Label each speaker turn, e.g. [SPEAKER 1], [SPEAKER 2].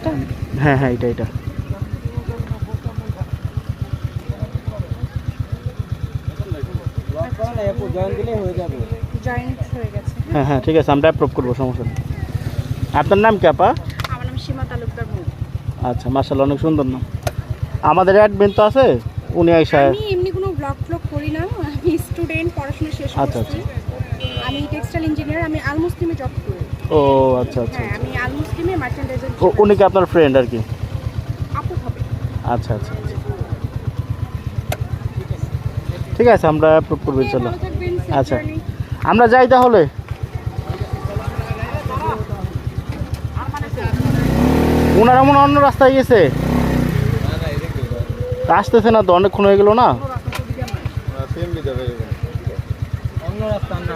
[SPEAKER 1] এটা?
[SPEAKER 2] হ্যাঁ হ্যাঁ, এটা
[SPEAKER 1] জয়েন্ট হয়ে গেছে।
[SPEAKER 2] হ্যাঁ হ্যাঁ, ঠিক আছে, আমরা অ্যাপ্রুভ করবো, সমস্যা নেই। আপনার নাম কি আপা?
[SPEAKER 1] আমার নাম সীমা তালুকদার মুন।
[SPEAKER 2] আচ্ছা, মাশাআল্লাহ, অনেক সুন্দর নাম। আমাদের অ্যাডমিন তো আছে, উনি আইসা।
[SPEAKER 1] আমি এমনি কোনো ব্লগ করি না, আমি স্টুডেন্ট, পড়াশোনা শেষ
[SPEAKER 2] আচ্ছা
[SPEAKER 1] করছি। আমি টেক্সটাইল ইঞ্জিনিয়ার, আমি আল মুসলিমে জব করি।
[SPEAKER 2] ও আচ্ছা আচ্ছা।
[SPEAKER 1] হ্যাঁ, আমি আল মুসলিমে মার্চেন্ডাইজার।
[SPEAKER 2] উনি কি আপনার ফ্রেন্ড আর কি?
[SPEAKER 1] আপু হবে।
[SPEAKER 2] আচ্ছা আচ্ছা, ঠিক আছে, আমরা অ্যাপ্রুভ করবো চলো। আচ্ছা, আমরা যাই তাহলে। ওনারা মনে অন্য রাস্তায় গেছে, আসতেছে না তো, অনেকক্ষণ হয়ে গেল না।
[SPEAKER 3] অন্য রাস্তা না